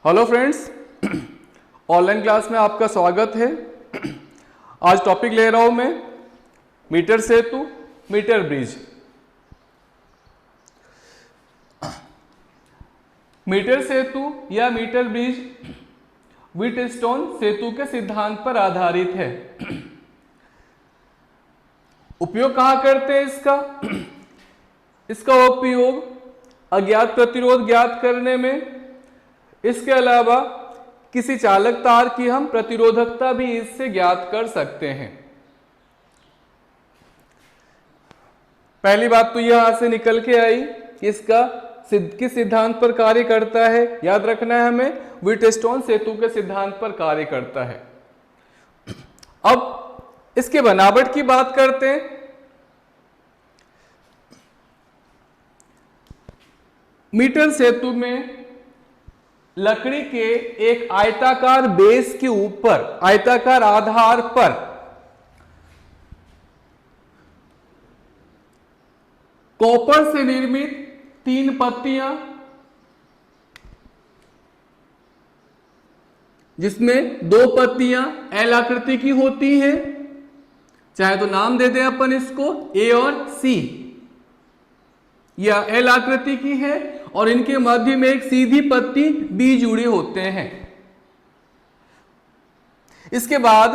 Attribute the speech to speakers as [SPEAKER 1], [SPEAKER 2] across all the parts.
[SPEAKER 1] Hello friends, online class में आपका स्वागत है। आज टॉपिक ले रहा हूं मैं मीटर सेतु, मीटर ब्रिज। मीटर सेतु या मीटर ब्रिज व्हीटस्टोन सेतु के सिद्धांत पर आधारित है। उपयोग कहां करते हैं इसका उपयोग अज्ञात प्रतिरोध ज्ञात करने में, इसके अलावा किसी चालक तार की हम प्रतिरोधकता भी इससे ज्ञात कर सकते हैं। पहली बात तो यहां से निकल के आई कि इसका किस सिद्धांत पर कार्य करता है। याद रखना है हमें, व्हीटस्टोन सेतु के सिद्धांत पर कार्य करता है। अब इसके बनावट की बात करते हैं। मीटर सेतु में लकड़ी के एक आयताकार बेस के ऊपर, आयताकार आधार पर कॉपर से निर्मित 3 पत्तियां, जिसमें 2 पत्तियां एल आकृति की होती हैं, चाहे तो नाम दे दें अपन इसको ए और सी, या एल आकृति की है और इनके मध्य में एक सीधी पत्ती बी जुड़े होते हैं। इसके बाद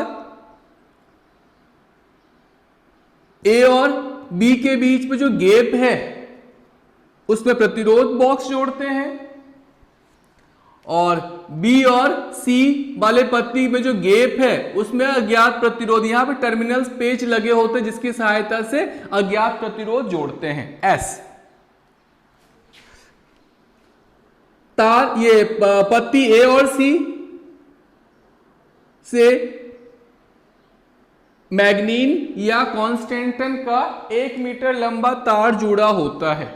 [SPEAKER 1] ए और बी के बीच में जो गैप है उसमें प्रतिरोध बॉक्स जोड़ते हैं, और बी और सी वाले पत्ती में जो गैप है उसमें अज्ञात प्रतिरोध, यहां पे टर्मिनल्स पेच लगे होते हैं जिसकी सहायता से अज्ञात प्रतिरोध जोड़ते हैं एस। तार, ये पत्ती ए और सी से मैग्नीन या कॉन्स्टेंटन का 1 मीटर लंबा तार जुड़ा होता है।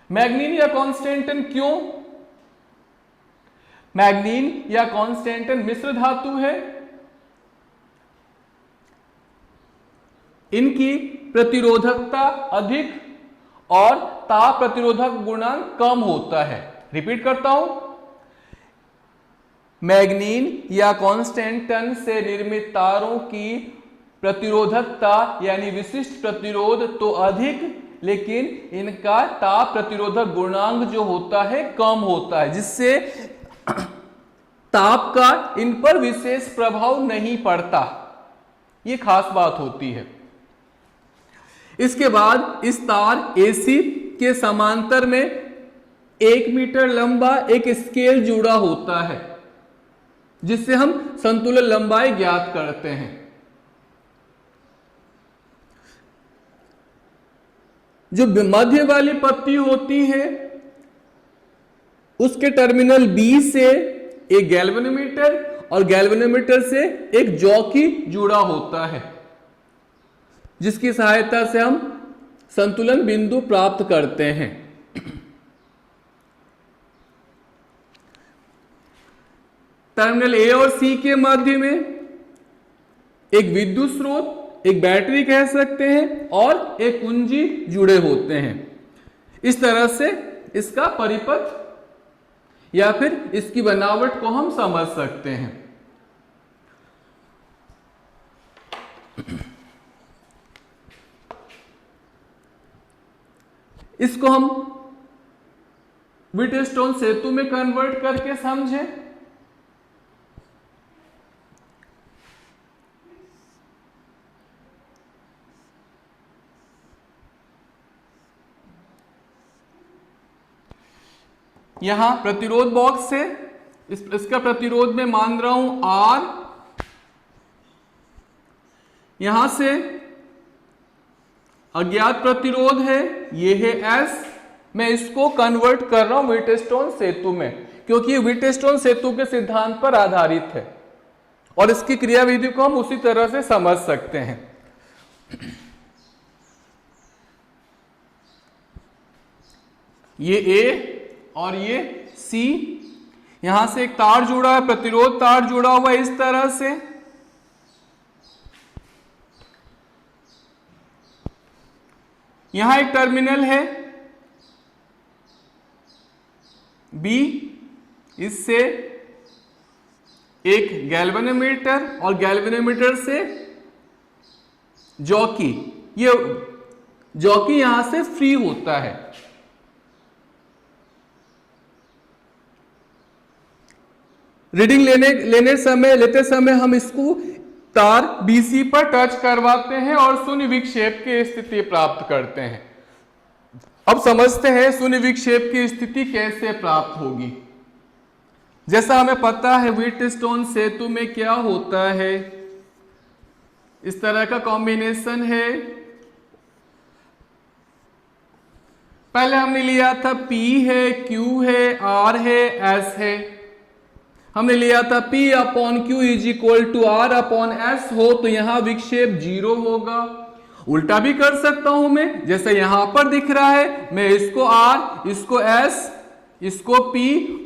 [SPEAKER 1] मैग्नीन या कॉन्स्टेंटन क्यों? मैग्नीन या कॉन्स्टेंटन मिश्र धातु है। इनकी प्रतिरोधकता अधिक और ताप प्रतिरोधक गुणांक कम होता है। रिपीट करता हूं, मैग्नीन या कॉन्स्टेंटन से निर्मित तारों की प्रतिरोधकता यानी विशिष्ट प्रतिरोध तो अधिक, लेकिन इनका ताप प्रतिरोधक गुणांक जो होता है कम होता है, जिससे ताप का इन पर विशेष प्रभाव नहीं पड़ता। यह खास बात होती है। इसके बाद इस तार एसी के समांतर में 1 मीटर लंबा एक स्केल जुड़ा होता है, जिससे हम संतुलन लंबाई ज्ञात करते हैं। जो मध्य वाली पत्ती होती है उसके टर्मिनल बी से एक गैल्वेनोमीटर और गैल्वेनोमीटर से एक जॉकी जुड़ा होता है, जिसकी सहायता से हम संतुलन बिंदु प्राप्त करते हैं। टर्मिनल ए और सी के मध्य में एक विद्युत स्रोत, एक बैटरी कह सकते हैं, और एक कुंजी जुड़े होते हैं। इस तरह से इसका परिपथ या फिर इसकी बनावट को हम समझ सकते हैं। इसको हम व्हीटस्टोन सेतु में कन्वर्ट करके समझें। यहां प्रतिरोध बॉक्स है, इसका प्रतिरोध मैं मान रहा हूं R। यहां से अज्ञात प्रतिरोध है, यह है S। मैं इसको कन्वर्ट कर रहा हूं व्हीटस्टोन सेतु में, क्योंकि व्हीटस्टोन सेतु के सिद्धांत पर आधारित है और इसकी क्रियाविधि को हम उसी तरह से समझ सकते हैं। ये A और ये C, यहां से एक तार जुड़ा है, प्रतिरोध तार जुड़ा हुआ है इस तरह से। यहां एक टर्मिनल है B, इससे एक गैल्वेनोमीटर और गैल्वेनोमीटर से जॉकी, ये जॉकी यहां से फ्री होता है। रीडिंग लेते समय हम इसको तार BC पर टच करवाते हैं और शून्य विक्षेप की स्थिति प्राप्त करते हैं। अब समझते हैं शून्य विक्षेप की स्थिति कैसे प्राप्त होगी। जैसा हमें पता है व्हीटस्टोन सेतु में क्या होता है, इस तरह का कॉम्बिनेशन है। पहले हमने लिया था P है, Q है, R है, S है। हमने लिया था P upon Q is equal to R upon S हो तो यहां विक्षेप 0 होगा। उल्टा भी कर सकता हूं मैं, जैसे यहां पर दिख रहा है, मैं इसको R, इसको S, इसको P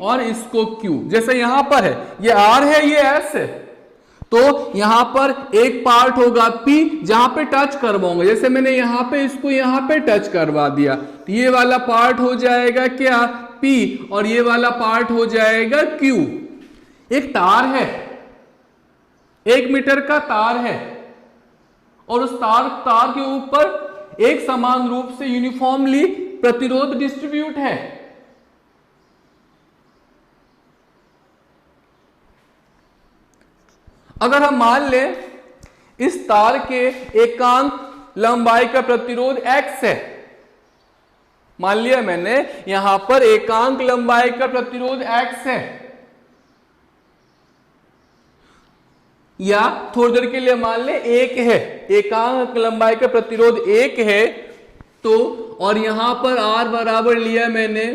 [SPEAKER 1] और इसको Q, जैसे यहां पर है, ये R है, ये S है, तो यहां पर एक पार्ट होगा P जहां पे टच करवाऊंगा। जैसे मैंने यहां पे इसको यहां पे टच करवा दिया तो ये वाला पार्ट हो जाएगा क्या, P, और ये वाला पार्ट हो जाएगा Q। एक तार है, 1 मीटर का तार है और उस तार के ऊपर एक समान रूप से यूनिफॉर्मली प्रतिरोध डिस्ट्रीब्यूट है। अगर हम मान लें इस तार के एकांक लंबाई का प्रतिरोध x है, मान लिया मैंने यहां पर एकांक लंबाई का प्रतिरोध x है, या थोड़ी देर के लिए मान ले 1 है, एकांक लंबाई का प्रतिरोध 1 है, तो और यहां पर R बराबर लिया मैंने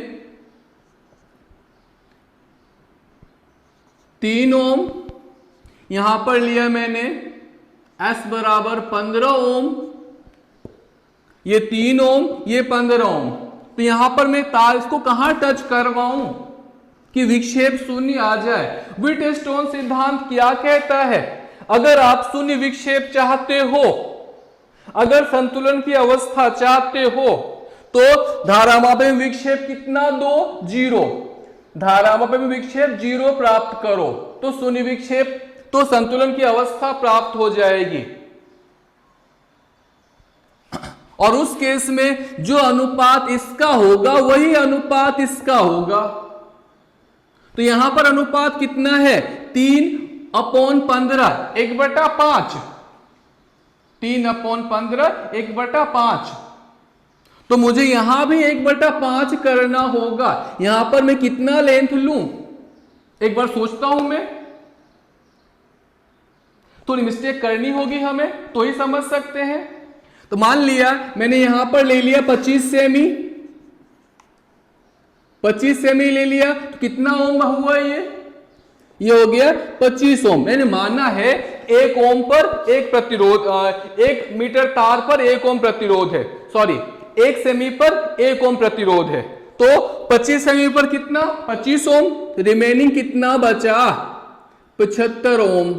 [SPEAKER 1] 3 ओम, यहां पर लिया मैंने S बराबर 15 ओम, ये 3 ओम, ये 15 ओम, तो यहां पर मैं तार इसको कहां टच करवाऊं कि विक्षेप शून्य आ जाए। व्हीटस्टोन सिद्धांत क्या कहता है, अगर आप शून्य विक्षेप चाहते हो, अगर संतुलन की अवस्था चाहते हो, तो धारामापी में विक्षेप कितना दो, 0, धारामापी में विक्षेप 0 प्राप्त करो तो शून्य विक्षेप, तो संतुलन की अवस्था प्राप्त हो जाएगी। और उस केस में जो अनुपात इसका होगा वही अनुपात इसका होगा। तो यहां पर अनुपात कितना है, 3/15, 1/5, 3/15, 1/5, तो मुझे यहां भी 1/5 करना होगा। यहां पर मैं कितना लेंथ लूं, एक बार सोचता हूं मैं, थोड़ी मिस्टेक करनी होगी हमें तो ही समझ सकते हैं। तो मान लिया मैंने यहां पर ले लिया 25 सेमी, 25 सेमी ले लिया तो कितना ओम हुआ, ये हो गया 25 ओम। मैंने माना है 1 ओम पर एक प्रतिरोध, 1 मीटर तार पर 1 ओम प्रतिरोध है, सॉरी 1 सेमी पर 1 ओम प्रतिरोध है, तो 25 सेमी पर कितना, 25 ओम, रिमेनिंग कितना बचा, 75 ओम।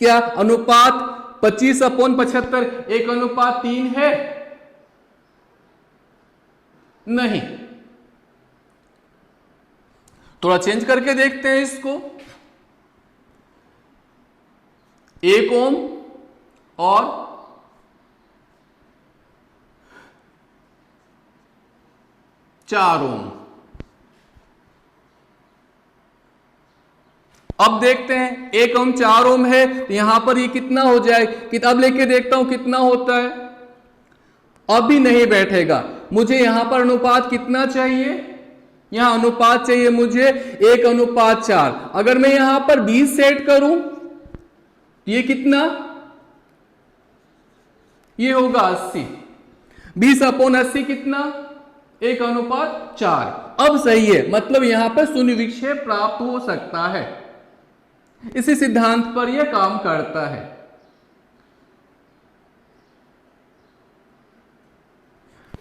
[SPEAKER 1] क्या अनुपात 25/75 1:3 है, नहीं। थोड़ा चेंज करके देखते हैं इसको, 1 ओम और 4 ओम। अब देखते हैं 1 ओम 4 ओम है तो यहां पर ये कितना हो जाए, अब लेके देखता हूं कितना होता है, अब भी नहीं बैठेगा। मुझे यहां पर अनुपात कितना चाहिए, यहां अनुपात चाहिए मुझे 1:4। अगर मैं यहां पर 20 सेट करूं ये कितना, ये होगा 80, 20/80 कितना, 1:4। अब सही है, मतलब यहां पर शून्य विक्षेप प्राप्त हो सकता है। इसी सिद्धांत पर यह काम करता है।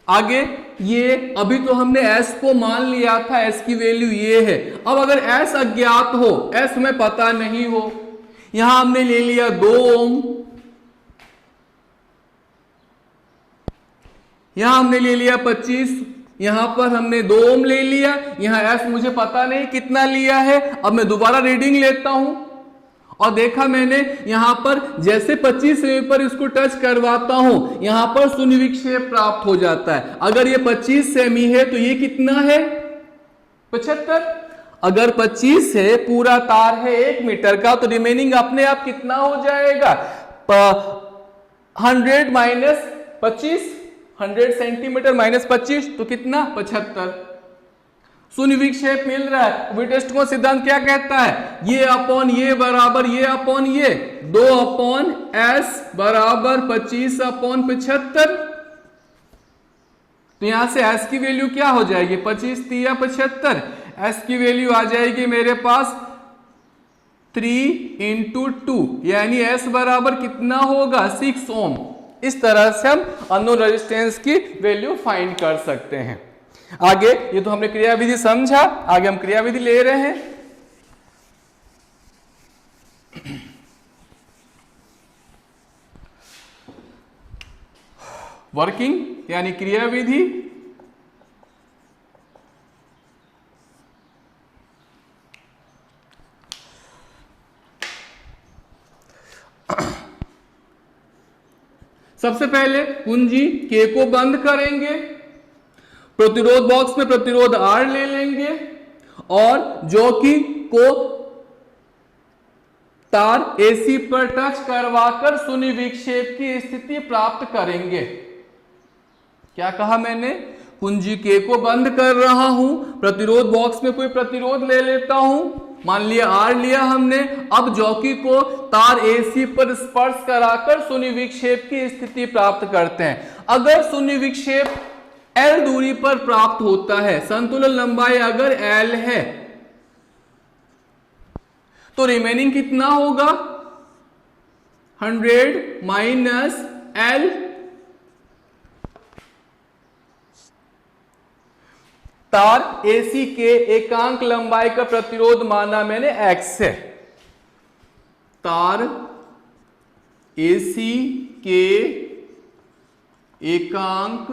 [SPEAKER 1] आगे ये अभी तो हमने S को मान लिया था, S की वैल्यू ये है। अब अगर S अज्ञात हो, S हमें पता नहीं हो, यहां हमने ले लिया 2 ओम, यहां हमने ले लिया 25 यहां पर हमने 2 ओम ले लिया, यहां एस मुझे पता नहीं कितना लिया है। अब मैं दोबारा रीडिंग लेता हूं और देखा मैंने यहां पर जैसे 25 सेमी पर इसको टच करवाता हूं, यहां पर शून्य विक्षेप प्राप्त हो जाता है। अगर ये 25 सेमी है तो ये कितना है? 75। अगर 25 है, पूरा तार है 1 मीटर का, तो रिमेनिंग अपने आप कितना हो जाएगा? 100 माइनस 25, 100 सेंटीमीटर माइनस 25 तो कितना? 75। शून्य विक्षेप मिल रहा है। वीटस्टोन सिद्धांत क्या कहता है? ये अपॉन ये बराबर ये अपॉन ये, 2 अपॉन एस बराबर 25 अपॉन 75। तो यहां से एस की वैल्यू क्या हो जाएगी? 25 या 75। एस की वैल्यू आ जाएगी मेरे पास 3 × 2, यानी एस बराबर कितना होगा? 6 ओम। इस तरह से हम अननोन रेजिस्टेंस की वैल्यू फाइंड कर सकते हैं। आगे, ये तो हमने क्रियाविधि समझा, आगे हम क्रियाविधि ले रहे हैं। वर्किंग यानी क्रियाविधि। सबसे पहले कुंजी K को बंद करेंगे, प्रतिरोध बॉक्स में प्रतिरोध R ले लेंगे और जॉकी को तार AC पर टच करवाकर शून्य विक्षेप की स्थिति प्राप्त करेंगे। क्या कहा मैंने? कुंजी K को बंद कर रहा हूं, प्रतिरोध बॉक्स में कोई प्रतिरोध ले लेता हूं, मान लिया R लिया हमने। अब जॉकी को तार AC पर स्पर्श कराकर शून्य विक्षेप की स्थिति प्राप्त करते हैं। अगर शून्य विक्षेप L दूरी पर प्राप्त होता है, संतुलन लंबाई अगर L है, तो रिमेनिंग कितना होगा? 100 माइनस L। तार AC के एकांक लंबाई का प्रतिरोध माना मैंने X है। तार AC के एकांक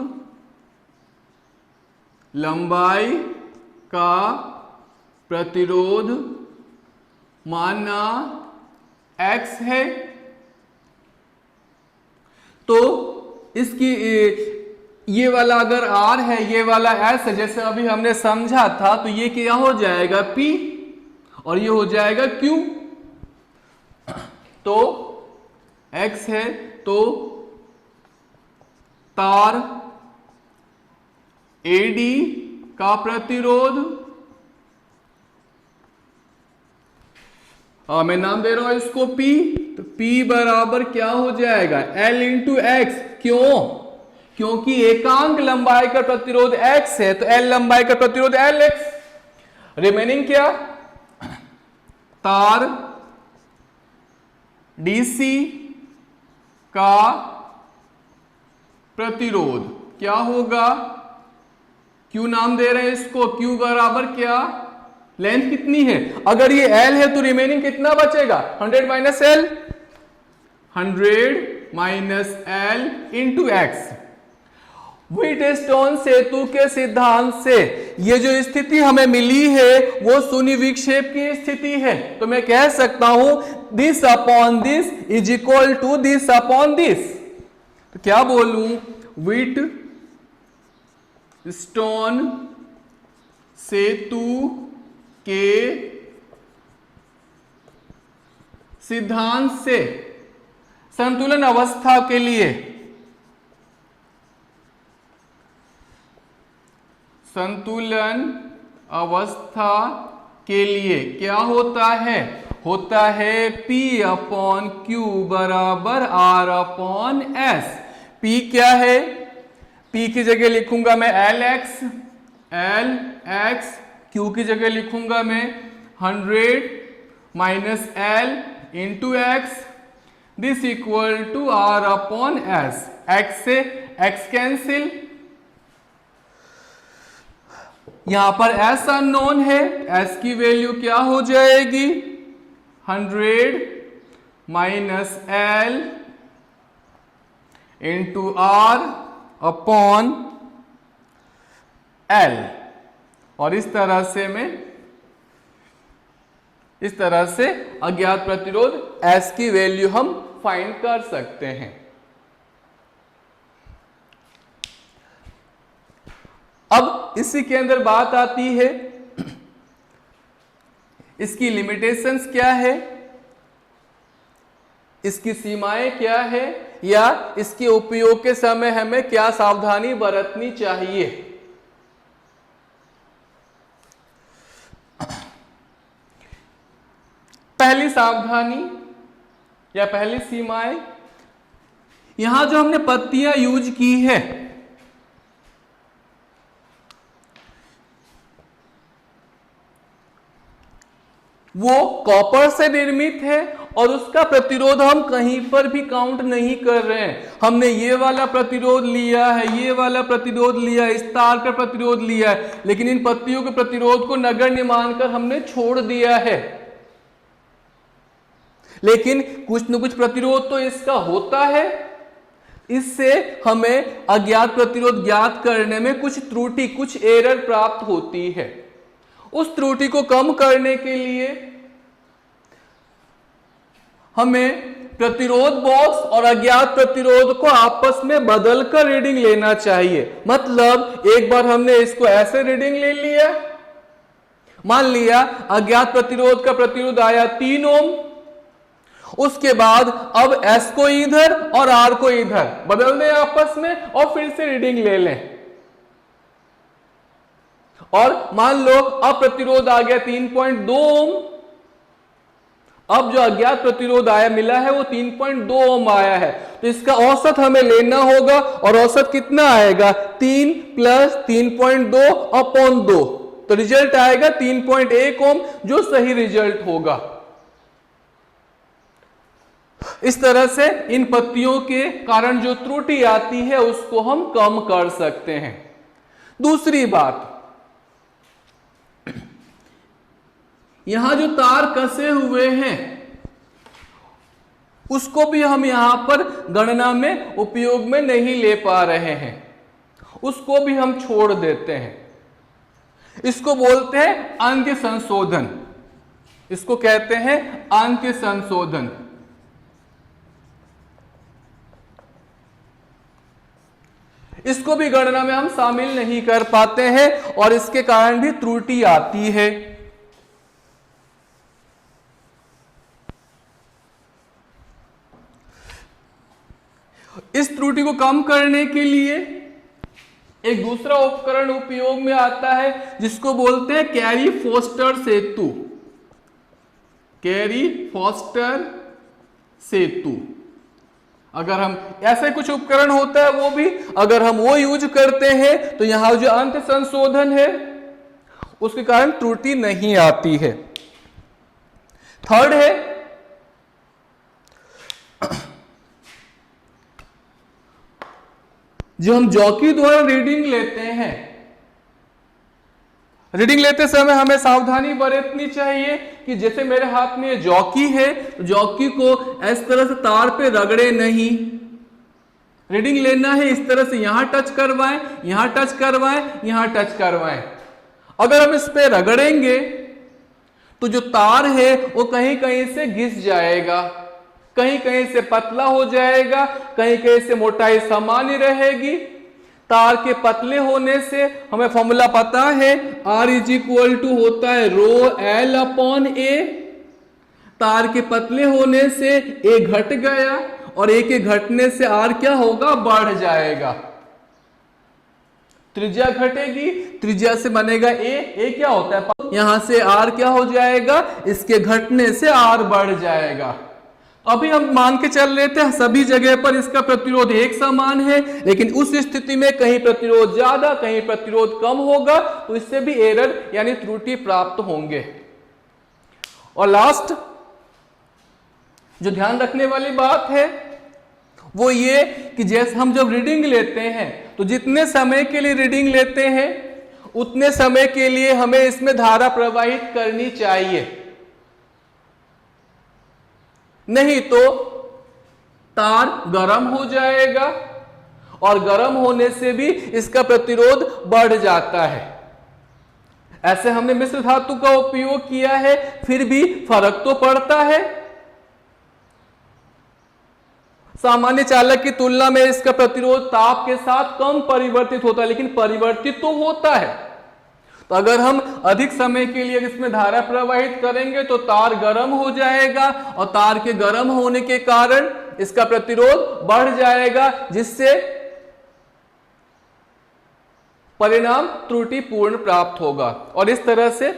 [SPEAKER 1] लंबाई का प्रतिरोध माना X है। तो इसकी ये वाला अगर R है, ये वाला S है, जैसे अभी हमने समझा था, तो ये क्या हो जाएगा? P और ये हो जाएगा Q। तो X है तो तार AD का प्रतिरोध, मैं नाम दे रहा हूं इसको P, तो P बराबर क्या हो जाएगा? L × X। क्यों? क्योंकि एकांक लंबाई का प्रतिरोध X है, तो L लंबाई का प्रतिरोध LX। रिमेनिंग क्या? तार DC का प्रतिरोध क्या होगा? Q नाम दे रहे हैं इसको। Q बराबर क्या? लेंथ कितनी है? अगर ये L है तो रिमेनिंग कितना बचेगा? 100 minus L, 100 minus L × X। Wheatstone सेतु के सिद्धांत से ये जो स्थिति हमें मिली है वो शून्य विक्षेप की स्थिति है। तो मैं कह सकता हूं this upon this is equal to this upon this. तो क्या बोलूं? व्हीटस्टोन सेतु के सिद्धांत से संतुलन अवस्था के लिए क्या होता है? होता है P अपॉन Q बराबर R अपॉन S। P क्या है? P की जगह लिखूंगा मैं LX, Q की जगह लिखूंगा मैं 100 minus L × X, this equal to R upon S। X से X कैंसिल, यहां पर S अननोन है, S की वैल्यू क्या हो जाएगी? 100 minus L × R upon L, और इस तरह से अज्ञात प्रतिरोध S की वैल्यू हम फाइंड कर सकते हैं। अब इसी के अंदर बात आती है इसकी लिमिटेशंस क्या है, इसकी सीमाएं क्या है, या इसके उपयोग के समय हमें क्या सावधानी बरतनी चाहिए। पहली सावधानी या पहली सीमाएं, यहां जो हमने पत्तियां यूज की है वो कॉपर से निर्मित है और उसका प्रतिरोध हम कहीं पर भी काउंट नहीं कर रहे हैं। हमने ये वाला प्रतिरोध लिया है, ये वाला प्रतिरोध लिया है, इस तार का प्रतिरोध लिया है, लेकिन इन पत्तियों के प्रतिरोध को नगण्य मानकर हमने छोड़ दिया है। लेकिन कुछ न कुछ प्रतिरोध तो इसका होता है। इससे हमें अज्ञात प्रतिरोध ज्ञात करने में कुछ त्रुटि, कुछ एरर प्राप्त होती है। उस त्रुटि को कम करने के लिए हमें प्रतिरोध बॉक्स और अज्ञात प्रतिरोध को आपस में बदलकर रीडिंग लेना चाहिए। मतलब एक बार हमने इसको ऐसे रीडिंग ले लिया, मान लिया अज्ञात प्रतिरोध का प्रतिरोध आया 3 ओम, उसके बाद अब S को इधर और R को इधर बदल दें आपस में और फिर से रीडिंग ले लें। और मान लो अब प्रतिरोध आ गया 3.2 ओम। अब जो अज्ञात प्रतिरोध आया मिला है वो 3.2 ओम आया है, तो इसका औसत हमें लेना होगा और औसत कितना आएगा 3 + 3.2 अपॉन 2, तो रिजल्ट आएगा 3.1 ओम, जो सही रिजल्ट होगा। इस तरह से इन पत्तियों के कारण जो त्रुटि आती है उसको हम कम कर सकते हैं। दूसरी बात, यहां जो तार कसे हुए हैं उसको भी हम यहां पर गणना में उपयोग में नहीं ले पा रहे हैं, उसको भी हम छोड़ देते हैं। इसको बोलते हैं अंत्य संशोधन, इसको कहते हैं अंत्य संशोधन। इसको भी गणना में हम शामिल नहीं कर पाते हैं और इसके कारण भी त्रुटि आती है। इस त्रुटि को कम करने के लिए एक दूसरा उपकरण उपयोग में आता है जिसको बोलते हैं कैरी फॉस्टर सेतु। कैरी फॉस्टर सेतु, अगर हम ऐसे कुछ उपकरण होता है वो भी अगर हम वो यूज करते हैं तो यहां जो अंत्य संशोधन है उसके कारण त्रुटि नहीं आती है। थर्ड है जो हम जॉकी द्वारा रीडिंग लेते हैं, रीडिंग लेते समय हमें सावधानी बरतनी चाहिए कि जैसे मेरे हाथ में ये जॉकी है, जॉकी को इस तरह से तार पे रगड़े नहीं, रीडिंग लेना है इस तरह से यहां टच करवाएं, यहां टच करवाएं, यहां टच करवाएं। अगर हम इस पे रगड़ेंगे तो जो तार है वो कहीं कहीं से घिस जाएगा, कहीं कहीं से पतला हो जाएगा, कहीं कहीं से मोटाई सामान्य रहेगी। तार के पतले होने से हमें फॉर्मूला पता है R = होता है ρL/A। तार के पतले होने से A घट गया और A के घटने से R क्या होगा, बढ़ जाएगा। त्रिज्या घटेगी, त्रिज्या से बनेगा A क्या होता है, यहां से R क्या हो जाएगा, इसके घटने से R बढ़ जाएगा। अभी हम मान के चल रहे थे सभी जगह पर इसका प्रतिरोध एक समान है, लेकिन उस स्थिति में कहीं प्रतिरोध ज्यादा कहीं प्रतिरोध कम होगा, तो इससे भी एरर यानी त्रुटि प्राप्त होंगे। और लास्ट जो ध्यान रखने वाली बात है वो ये कि जैसे हम जब रीडिंग लेते हैं तो जितने समय के लिए रीडिंग लेते हैं उतने समय के लिए हमें इसमें धारा प्रवाहित करनी चाहिए, नहीं तो तार गर्म हो जाएगा और गर्म होने से भी इसका प्रतिरोध बढ़ जाता है। ऐसे हमने मिश्र धातु का उपयोग किया है, फिर भी फर्क तो पड़ता है। सामान्य चालक की तुलना में इसका प्रतिरोध ताप के साथ कम परिवर्तित होता है, लेकिन परिवर्तित तो होता है। तो अगर हम अधिक समय के लिए इसमें धारा प्रवाहित करेंगे तो तार गर्म हो जाएगा, और तार के गर्म होने के कारण इसका प्रतिरोध बढ़ जाएगा, जिससे परिणाम त्रुटिपूर्ण प्राप्त होगा। और इस तरह से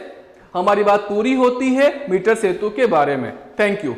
[SPEAKER 1] हमारी बात पूरी होती है मीटर सेतु के बारे में। Thank you.